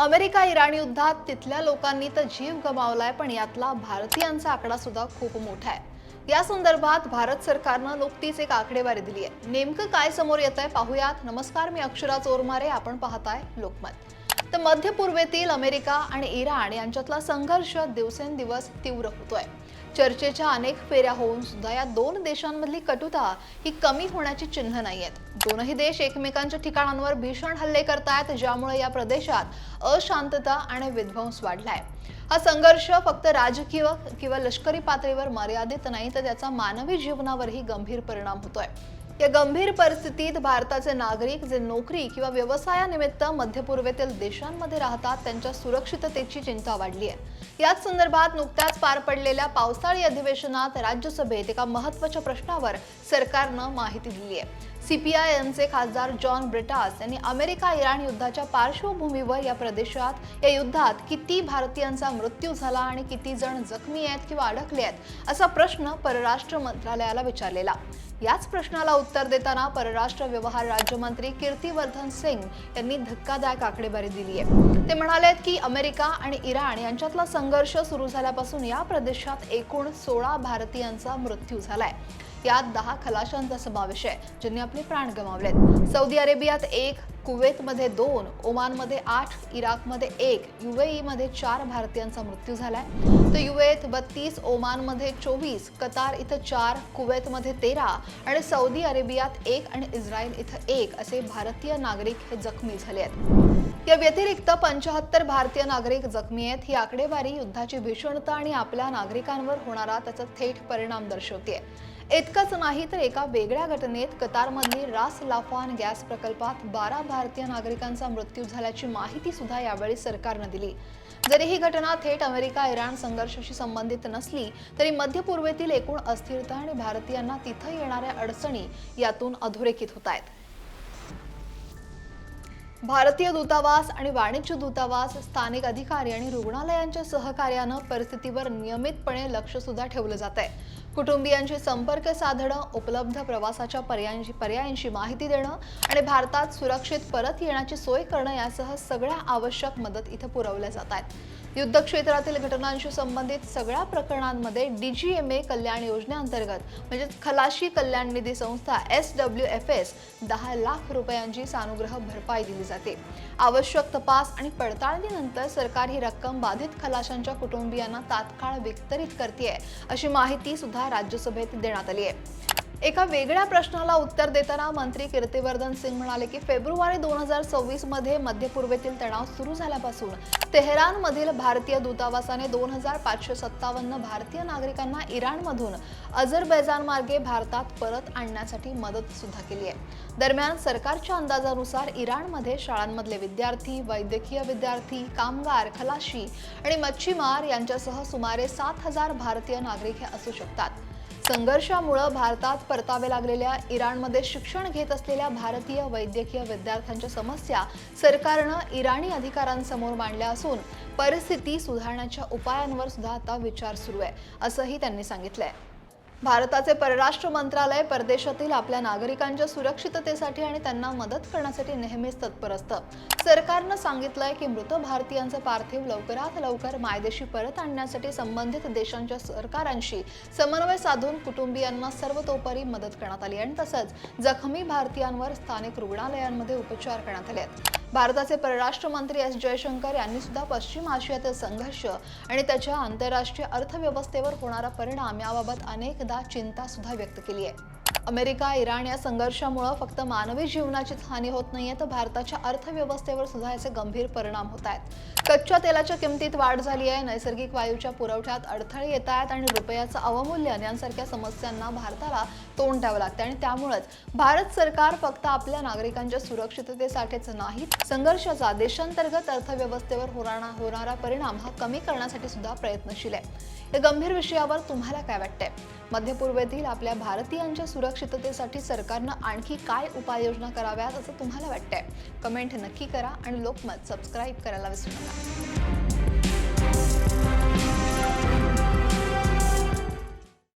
America Iran युद्धात तिथल्या लोकांनी तर जीव गमावलाय, पण यातला भारतीयांचा आकडा सुद्धा खूप मोठा आहे। या संदर्भात भारत सरकारनं नुकतीच एक आकडेवारी दिली आहे। नेमकं काय समोर येतंय पाहूयात। नमस्कार, मी अक्षरा चोरमारे, आपण पाहताय लोकमत। तर मध्य पूर्वेतील अमेरिका आणि इराण यांच्यातला संघर्ष दिवसेंदिवस तीव्र होतोय। चर्चेच्या अनेक फेऱ्या होऊन सुद्धा या दोन देशांमधली कटुता ही कमी होण्याची चिन्ह नाहीयेत। दोनही देश एकमेकांच्या ठिकाणांवर भीषण हल्ले करतायत, ज्यामुळे या प्रदेशात अशांतता आणि विध्वंस वाढलाय। हा संघर्ष फक्त राजकीय किंवा लष्करी पातळीवर मर्यादित नाही, तर त्याचा मानवी जीवनावरही गंभीर परिणाम होतोय। या गंभीर परिस्थितीत भारताचे नागरिक जे नोकरी किंवा व्यवसायानिमित्त मध्य पूर्वेतील देशांमध्ये राहतात, त्यांच्या सुरक्षिततेची चिंता वाढली आहे। याच संदर्भात नुकत्याच पार पडलेल्या पावसाळी अधिवेशनात राज्यसभेत एका महत्त्वाच्या प्रश्नावर सरकारनं माहिती दिली आहे। सीपीआयएमचे खासदार जॉन ब्रिटास यांनी अमेरिका इराण युद्धाच्या पार्श्वभूमीवर या प्रदेशात या युद्धात किती भारतीयांचा मृत्यू झाला आणि किती जण जखमी आहेत किंवा अडकले आहेत असा प्रश्न परराष्ट्र मंत्रालयाला विचारलेला। याच प्रश्नाला उत्तर देताना परराष्ट्र व्यवहार राज्यमंत्री कीर्तिवर्धन सिंग यांनी धक्कादायक आकडेवारी दिली आहे। ते म्हणाले की अमेरिका आणि इराण यांच्यातला संघर्ष सुरू झाल्यापासून या प्रदेशात एकूण 16 भारतीयांचा मृत्यू झालाय। यात 10 खलाशांचा समावेश आहे, ज्यांनी आपले प्राण गमावलेत। सौदी अरेबियात 1, कुवेतमध्ये 2, ओमानमध्ये 8, इराकमध्ये 1, यूएईमध्ये 4 भारतीयांचा मृत्यू झालाय। तर यूएईत 32, ओमानमध्ये 24, कतार इथं 4, कुवेतमध्ये 13 आणि सौदी अरेबियात 1 आणि इस्रायल इथं 1 असे भारतीय नागरिक हे जखमी झाले आहेत। या व्यतिरिक्त 75 भारतीय नागरिक जखमी आहेत। ही आकडेवारी युद्धाची भीषणता आणि आपल्या नागरिकांवर होणारा त्याचा थेट परिणाम दर्शवते। इतकंच नाही, तर एका वेगळ्या घटनेत कतारमधील रास लाफान गॅस प्रकल्पात 12 भारतीय नागरिकांचा मृत्यू झाल्याची माहिती सुद्धा यावेळी सरकारने दिली। जरी ही घटना थेट अमेरिका इराण संघर्षाशी संबंधित नसली, तरी मध्य पूर्वेतील एकूण अस्थिरता आणि भारतीयांना तिथे येणाऱ्या अडचणी यातून अधोरेखित होत आहेत। भारतीय दूतावास आणि वाणिज्य दूतावास, स्थानिक अधिकारी आणि रुग्णालयांच्या सहकार्यानं परिस्थितीवर नियमितपणे लक्ष सुद्धा ठेवलं जात आहे। कुटुंबियांशी संपर्क साधणं, उपलब्ध प्रवासाच्या पर्यायांची माहिती देणं आणि भारतात सुरक्षित परत येण्याची सोय करणं यासह सगळ्या आवश्यक मदत इथं पुरवल्या जात आहेत। युद्ध क्षेत्रातील घटनांशी संबंधित सगळ्या प्रकरणांमध्ये डीजीएमए कल्याण योजनेअंतर्गत म्हणजे खलाशी कल्याण निधी संस्था SWFS 10 लाख रुपयांची सानुग्रह भरपाई दिली जाते। आवश्यक तपास आणि पडताळणीनंतर सरकार ही रक्कम बाधित खलाशांच्या कुटुंबियांना तात्काळ वितरित करते, अशी माहिती सुद्धा राज्यसभेत देण्यात आली आहे। एका वेगळ्या प्रश्नाला उत्तर देताना मंत्री कीर्तिवर्धन सिंग म्हणाले की फेब्रुवारी 2024 मध्ये मध्य पूर्वेतील तणाव सुरू झाल्यापासून तेहरानमधील भारतीय दूतावासाने 2557 भारतीय नागरिकांना इराणमधून अझरबैजान मार्गे भारतात परत आणण्यासाठी मदत सुद्धा केली आहे। दरम्यान सरकारच्या अंदाजानुसार इराणमध्ये शाळांमधले विद्यार्थी, वैद्यकीय विद्यार्थी, कामगार, खलाशी आणि मच्छीमार यांच्यासह सुमारे 7000 भारतीय नागरिक हे असू शकतात। संघर्षामुळे भारतात परतावे लागलेल्या इराणमध्ये शिक्षण घेत असलेल्या भारतीय वैद्यकीय विद्यार्थ्यांच्या समस्या सरकारनं इराणी अधिकाऱ्यांसमोर मांडल्या असून परिस्थिती सुधारण्याच्या उपायांवर सुद्धा आता विचार सुरू आहे, असंही त्यांनी सांगितलंय। भारताचे परराष्ट्र मंत्रालय परदेशातील आपल्या नागरिकांच्या सुरक्षिततेसाठी आणि त्यांना मदत करण्यासाठी नेहमीच तत्पर असतं। सरकारनं सांगितलंय की मृत भारतीयांचे पार्थिव लवकरात लवकर मायदेशी परत आणण्यासाठी संबंधित देशांच्या सरकारांशी समन्वय साधून कुटुंबियांना सर्वतोपरी मदत करण्यात आली आणि तसंच जखमी भारतीयांवर स्थानिक रुग्णालयांमध्ये उपचार करण्यात आले आहेत। भारताचे परराष्ट्र मंत्री एस जयशंकर यांनी सुद्धा पश्चिम आशियातील संघर्ष आणि त्याच्या आंतरराष्ट्रीय अर्थव्यवस्थेवर होणारा परिणाम याबाबत अनेकदा चिंता सुद्धा व्यक्त केली आहे। अमेरिका इराण या संघर्षामुळे फक्त मानवी जीवनाचीच हानी होत नाहीये, तर भारताच्या अर्थव्यवस्थेवर सुद्धा याचे गंभीर परिणाम होत आहेत। कच्च्या तेलाच्या किमतीत वाढ झाली आहे, नैसर्गिक वायूच्या पुरवठ्यात अडथळे येत आहेत आणि रुपयाचं अवमूल्यन यांसारख्या समस्यांना भारताला तोंड द्यावं लागतं आणि त्यामुळेच भारत सरकार फक्त आपल्या नागरिकांच्या सुरक्षिततेसाठीच नाही, संघर्षाचा देशांतर्गत अर्थव्यवस्थेवर होणारा परिणाम हा कमी करण्यासाठी सुद्धा प्रयत्नशील आहे। या गंभीर विषयावर तुम्हाला काय वाटतंय? मध्य पूर्वेतील आपल्या भारतीयांच्या सुरक्षिततेसाठी सरकारनं आणखी काय उपाययोजना कराव्यात असं तुम्हाला वाटतंय? कमेंट नक्की करा आणि लोकमत सबस्क्राईब करायला विसरू नका।